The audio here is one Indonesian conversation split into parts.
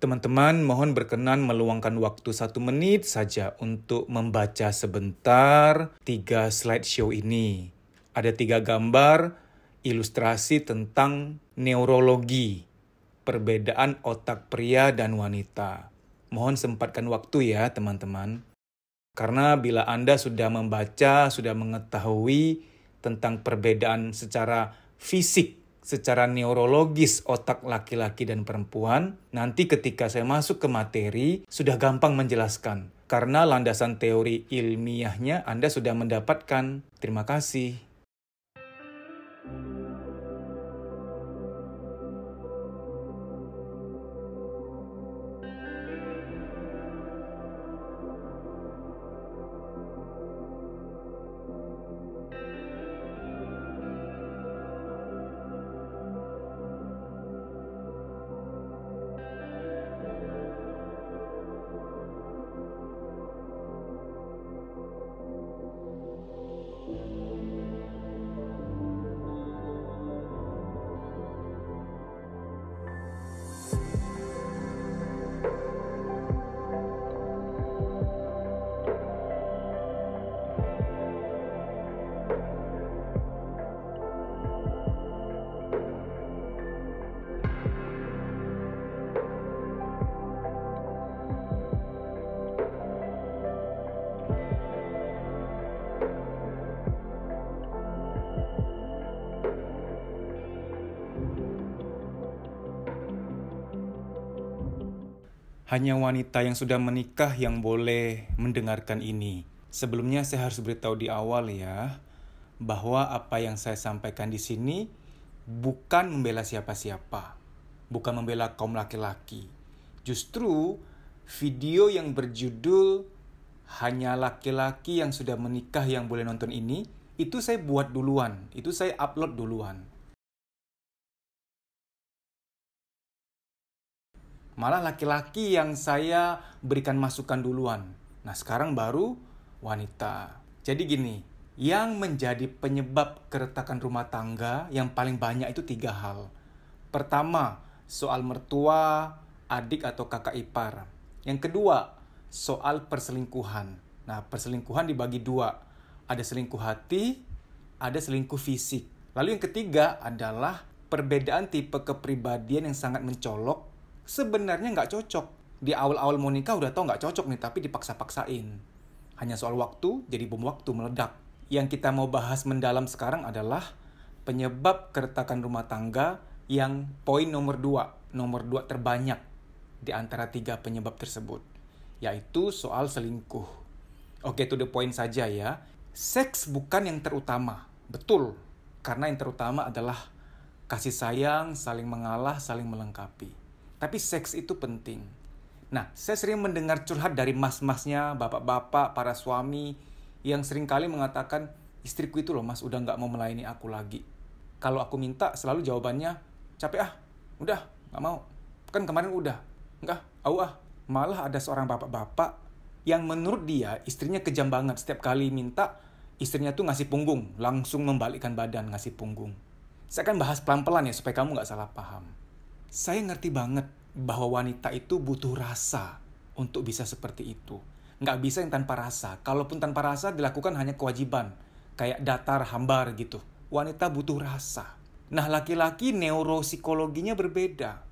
Teman-teman, mohon berkenan meluangkan waktu 1 menit saja untuk membaca sebentar 3 slideshow ini. Ada 3 gambar ilustrasi tentang neurologi, perbedaan otak pria dan wanita. Mohon sempatkan waktu ya teman-teman. Karena bila Anda sudah membaca, sudah mengetahui tentang perbedaan secara fisik, secara neurologis otak laki-laki dan perempuan, nanti ketika saya masuk ke materi, sudah gampang menjelaskan. Karena landasan teori ilmiahnya Anda sudah mendapatkan. Terima kasih. Hanya wanita yang sudah menikah yang boleh mendengarkan ini. Sebelumnya saya harus beritahu di awal ya, bahwa apa yang saya sampaikan di sini bukan membela siapa-siapa, bukan membela kaum laki-laki. Justru video yang berjudul hanya laki-laki yang sudah menikah yang boleh nonton ini, itu saya buat duluan, itu saya upload duluan. Malah laki-laki yang saya berikan masukan duluan. Nah, sekarang baru wanita. Jadi gini, yang menjadi penyebab keretakan rumah tangga yang paling banyak itu 3 hal. Pertama, soal mertua, adik atau kakak ipar. Yang kedua, soal perselingkuhan. Nah, perselingkuhan dibagi 2. Ada selingkuh hati, ada selingkuh fisik. Lalu yang ketiga adalah perbedaan tipe kepribadian yang sangat mencolok. Sebenarnya nggak cocok. Di awal-awal mau nikah udah tau nggak cocok nih, tapi dipaksa-paksain. Hanya soal waktu, jadi bom waktu meledak. Yang kita mau bahas mendalam sekarang adalah penyebab keretakan rumah tangga yang poin nomor 2 terbanyak di antara 3 penyebab tersebut, yaitu soal selingkuh. Oke, to the point saja ya. Seks bukan yang terutama, betul. Karena yang terutama adalah kasih sayang, saling mengalah, saling melengkapi. Tapi seks itu penting. Nah, saya sering mendengar curhat dari mas-masnya, bapak-bapak, para suami yang seringkali mengatakan, istriku itu loh mas, udah nggak mau melayani aku lagi. Kalau aku minta, selalu jawabannya, capek udah, nggak mau. Kan kemarin udah, nggak, Malah ada seorang bapak-bapak yang menurut dia, istrinya kejam banget. Setiap kali minta, istrinya tuh ngasih punggung, langsung membalikkan badan, ngasih punggung. Saya akan bahas pelan-pelan ya, supaya kamu nggak salah paham. Saya ngerti banget bahwa wanita itu butuh rasa untuk bisa seperti itu. Nggak bisa yang tanpa rasa. Kalaupun tanpa rasa dilakukan hanya kewajiban. Kayak datar, hambar gitu. Wanita butuh rasa. Nah, laki-laki neuropsikologinya berbeda.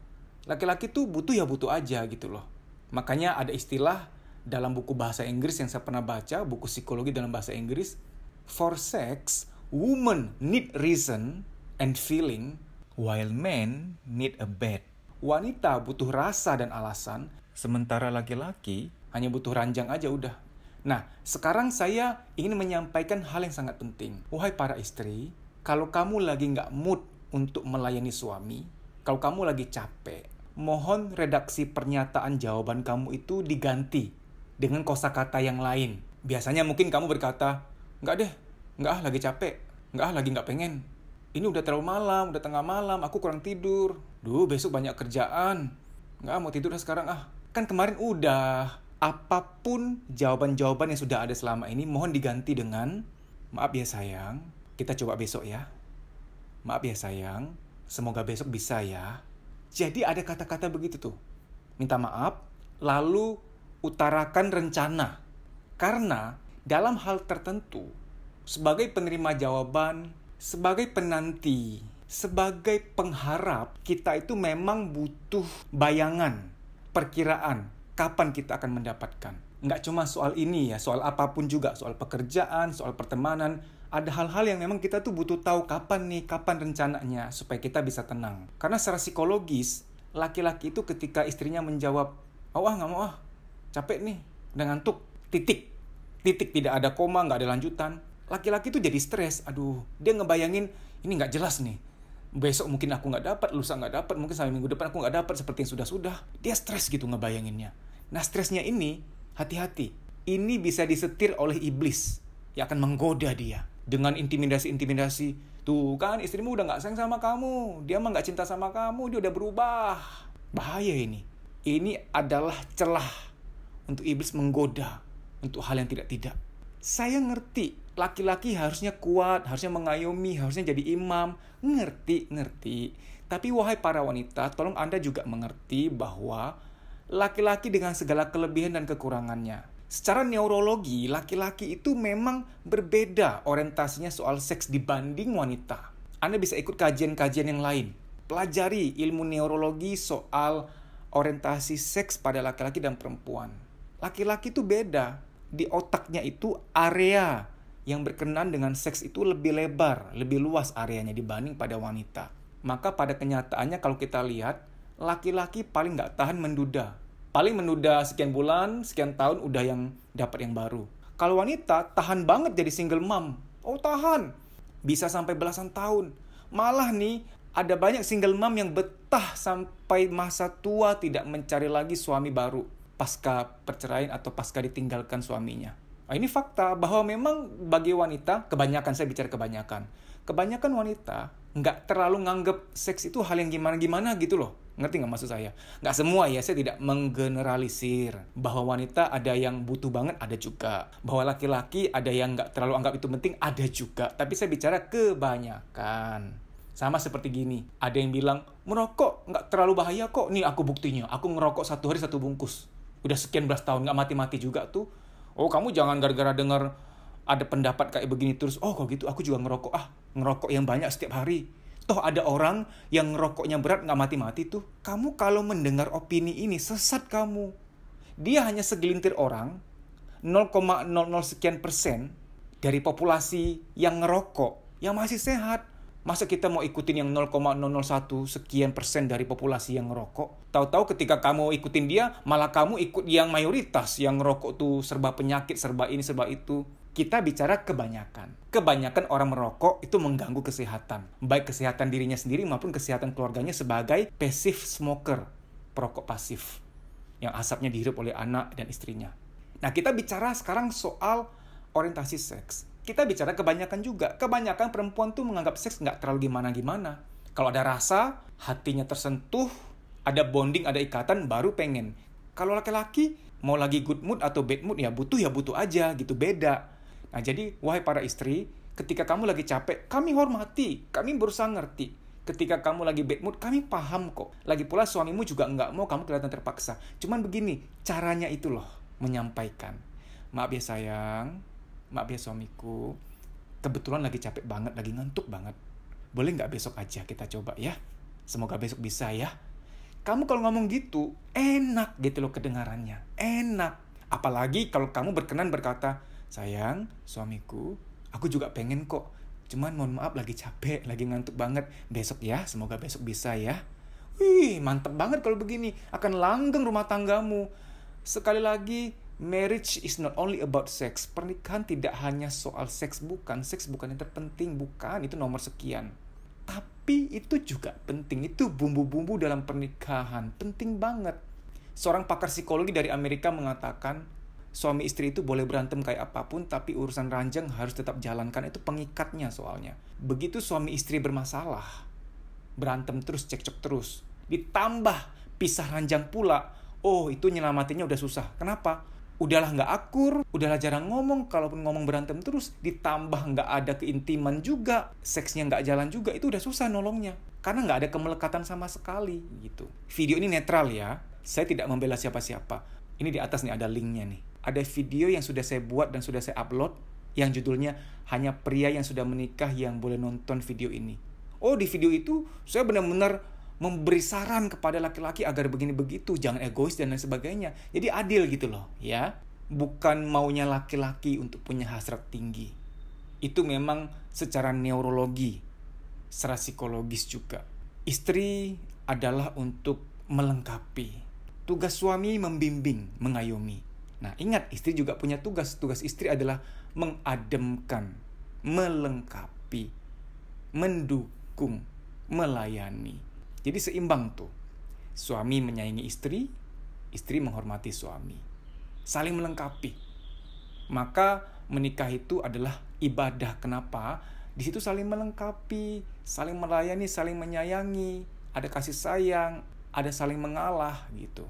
Laki-laki tuh butuh ya butuh aja gitu loh. Makanya ada istilah dalam buku bahasa Inggris yang saya pernah baca, buku psikologi dalam bahasa Inggris. For sex, women need reason and feeling, while men need a bed. Wanita butuh rasa dan alasan, sementara laki-laki hanya butuh ranjang aja udah. Nah, sekarang saya ingin menyampaikan hal yang sangat penting. Wahai para istri, kalau kamu lagi nggak mood untuk melayani suami, kalau kamu lagi capek, mohon redaksi pernyataan jawaban kamu itu diganti dengan kosakata yang lain. Biasanya mungkin kamu berkata, nggak lagi capek, lagi nggak pengen. Ini udah terlalu malam, udah tengah malam, aku kurang tidur. Besok banyak kerjaan. Nggak mau tidur sekarang Kan kemarin udah. Apapun jawaban-jawaban yang sudah ada selama ini, mohon diganti dengan, maaf ya sayang, kita coba besok ya. Maaf ya sayang, semoga besok bisa ya. Jadi ada kata-kata begitu tuh. minta maaf, lalu utarakan rencana. Karena dalam hal tertentu, sebagai penerima jawaban, sebagai penanti, sebagai pengharap, kita itu memang butuh bayangan, perkiraan, kapan kita akan mendapatkan. Nggak cuma soal ini ya, soal apapun juga, soal pekerjaan, soal pertemanan. Ada hal-hal yang memang kita tuh butuh tahu kapan rencananya, supaya kita bisa tenang. Karena secara psikologis, laki-laki itu ketika istrinya menjawab, nggak mau capek nih, udah ngantuk, titik, tidak ada koma, nggak ada lanjutan. Laki-laki itu jadi stres, dia ngebayangin, ini nggak jelas nih. Besok mungkin aku nggak dapat, lusa nggak dapat, mungkin sampai minggu depan aku nggak dapat, seperti yang sudah-sudah. Dia stres gitu ngebayanginnya. Nah, stresnya ini, hati-hati. Ini bisa disetir oleh iblis yang akan menggoda dia dengan intimidasi. Tuh kan, istrimu udah nggak sayang sama kamu, dia mah nggak cinta sama kamu, dia udah berubah. Bahaya ini. Ini adalah celah untuk iblis menggoda untuk hal yang tidak-tidak. Saya ngerti, laki-laki harusnya kuat, harusnya mengayomi, harusnya jadi imam. Ngerti. Tapi wahai para wanita, tolong Anda juga mengerti bahwa laki-laki dengan segala kelebihan dan kekurangannya. Secara neurologi, laki-laki itu memang berbeda orientasinya soal seks dibanding wanita. Anda bisa ikut kajian-kajian yang lain. Pelajari ilmu neurologi soal orientasi seks pada laki-laki dan perempuan. Laki-laki itu beda. Di otaknya itu area yang berkenan dengan seks itu lebih lebar, lebih luas areanya dibanding pada wanita. Maka pada kenyataannya kalau kita lihat, laki-laki paling nggak tahan menduda. Paling menduda sekian bulan, sekian tahun udah yang dapat yang baru. Kalau wanita tahan banget jadi single mom. Tahan. Bisa sampai belasan tahun. Malah nih, ada banyak single mom yang betah sampai masa tua tidak mencari lagi suami baru pasca perceraian atau pasca ditinggalkan suaminya. Nah, ini fakta bahwa memang bagi wanita, saya bicara kebanyakan wanita nggak terlalu nganggep seks itu hal yang gimana-gimana gitu loh. Ngerti nggak maksud saya? Nggak semua ya, saya tidak menggeneralisir. Bahwa wanita ada yang butuh banget, ada juga. Bahwa laki-laki ada yang nggak terlalu anggap itu penting, ada juga. Tapi saya bicara kebanyakan. Sama seperti gini, ada yang bilang, merokok nggak terlalu bahaya kok. Nih aku buktinya, aku ngerokok 1 hari 1 bungkus. Udah sekian belas tahun, nggak mati-mati juga tuh. Kamu jangan gara-gara dengar ada pendapat kayak begini terus, kalau gitu aku juga ngerokok. Ngerokok yang banyak setiap hari. Toh ada orang yang ngerokoknya berat nggak mati-mati tuh. Kamu kalau mendengar opini ini, sesat kamu. Dia hanya segelintir orang, 0,00 sekian persen dari populasi yang ngerokok, yang masih sehat. Masa kita mau ikutin yang 0,001 sekian persen dari populasi yang ngerokok? Tahu-tahu ketika kamu ikutin dia, malah kamu ikut yang mayoritas yang ngerokok tuh serba penyakit, serba ini, serba itu. Kita bicara kebanyakan. Kebanyakan orang merokok itu mengganggu kesehatan. Baik kesehatan dirinya sendiri maupun kesehatan keluarganya sebagai passive smoker. Perokok pasif. Yang asapnya dihirup oleh anak dan istrinya. Nah, kita bicara sekarang soal orientasi seks. Kita bicara kebanyakan juga. Kebanyakan perempuan tuh menganggap seks nggak terlalu gimana-gimana. Kalau ada rasa, hatinya tersentuh, ada bonding, ada ikatan, baru pengen. Kalau laki-laki, mau lagi good mood atau bad mood, ya butuh aja gitu, beda. Nah, jadi, wahai para istri, ketika kamu lagi capek, kami hormati, kami berusaha ngerti. Ketika kamu lagi bad mood, kami paham kok. Lagi pula suamimu juga nggak mau kamu kelihatan terpaksa. Cuman begini, caranya itu loh, menyampaikan. Maaf ya sayang, maaf ya suamiku, kebetulan lagi capek banget, lagi ngantuk banget. Boleh nggak besok aja kita coba ya? Semoga besok bisa ya. Kamu kalau ngomong gitu, enak gitu loh kedengarannya. Enak. Apalagi kalau kamu berkenan berkata, sayang, suamiku, aku juga pengen kok. Cuman mohon maaf lagi capek, lagi ngantuk banget. Besok ya, semoga besok bisa ya. Wih, mantep banget kalau begini. Akan langgeng rumah tanggamu. Sekali lagi, marriage is not only about sex. Pernikahan tidak hanya soal seks, bukan. Seks bukan yang terpenting, bukan. Itu nomor sekian. Tapi itu juga penting. Itu bumbu-bumbu dalam pernikahan. Penting banget. Seorang pakar psikologi dari Amerika mengatakan, suami istri itu boleh berantem kayak apapun, tapi urusan ranjang harus tetap jalankan. Itu pengikatnya soalnya. Begitu suami istri bermasalah, berantem terus, cekcok terus, ditambah pisah ranjang pula, itu nyelamatinnya udah susah. Kenapa? Udahlah nggak akur, udahlah jarang ngomong, kalaupun ngomong berantem terus, ditambah nggak ada keintiman juga, seksnya nggak jalan juga, itu udah susah nolongnya. Karena nggak ada kemelekatan sama sekali gitu. Video ini netral ya. Saya tidak membela siapa-siapa. Ini di atas nih ada linknya nih. Ada video yang sudah saya buat dan sudah saya upload yang judulnya hanya pria yang sudah menikah yang boleh nonton video ini. Oh, di video itu saya benar-benar memberi saran kepada laki-laki agar begini begitu, jangan egois dan lain sebagainya. Jadi adil gitu loh, ya. Bukan maunya laki-laki untuk punya hasrat tinggi. Itu memang secara neurologi, secara psikologis juga. Istri adalah untuk melengkapi. Tugas suami membimbing, mengayomi. Nah, ingat, istri juga punya tugas. Tugas istri adalah mengademkan, melengkapi, mendukung, melayani. Jadi seimbang tuh. Suami menyayangi istri, istri menghormati suami. Saling melengkapi. Maka menikah itu adalah ibadah. Kenapa? Di situ saling melengkapi, saling melayani, saling menyayangi, ada kasih sayang, ada saling mengalah gitu.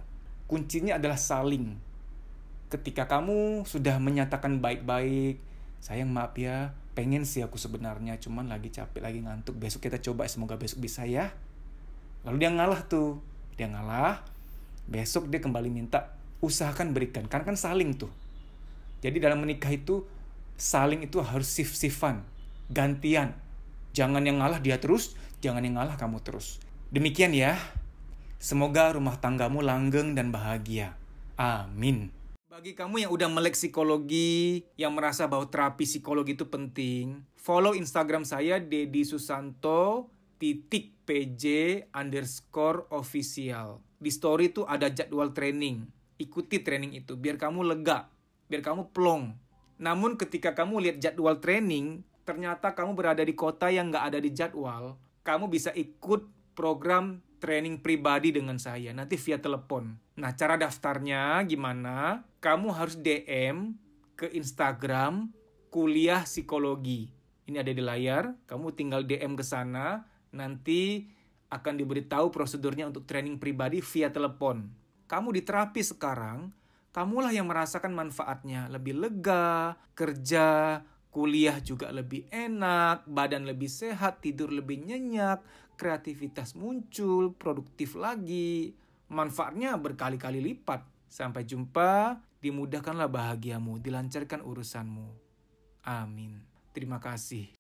Kuncinya adalah saling. Ketika kamu sudah menyatakan baik-baik, sayang maaf ya, pengen sih aku sebenarnya, cuman lagi capek, lagi ngantuk, besok kita coba, semoga besok bisa ya. Lalu dia ngalah tuh, dia ngalah, besok dia kembali minta, usahakan berikan, karena kan saling tuh. Jadi dalam menikah itu, saling itu harus sif-sifan, gantian. Jangan yang ngalah dia terus, jangan yang ngalah kamu terus. Demikian ya. Semoga rumah tanggamu langgeng dan bahagia. Amin. Bagi kamu yang udah melek psikologi, yang merasa bahwa terapi psikologi itu penting, follow Instagram saya @dedisusanto_pj_official. Di story itu ada jadwal training. Ikuti training itu biar kamu lega, biar kamu plong. Namun ketika kamu lihat jadwal training, ternyata kamu berada di kota yang nggak ada di jadwal, kamu bisa ikut program training pribadi dengan saya, nanti via telepon. Nah, cara daftarnya gimana? Kamu harus DM ke Instagram Kuliah Psikologi. Ini ada di layar, kamu tinggal DM ke sana, nanti akan diberitahu prosedurnya untuk training pribadi via telepon. Kamu di terapi sekarang, kamulah yang merasakan manfaatnya, lebih lega, kerja, kuliah juga lebih enak, badan lebih sehat, tidur lebih nyenyak, kreativitas muncul, produktif lagi. Manfaatnya berkali-kali lipat. Sampai jumpa, dimudahkanlah bahagiamu, dilancarkan urusanmu. Amin. Terima kasih.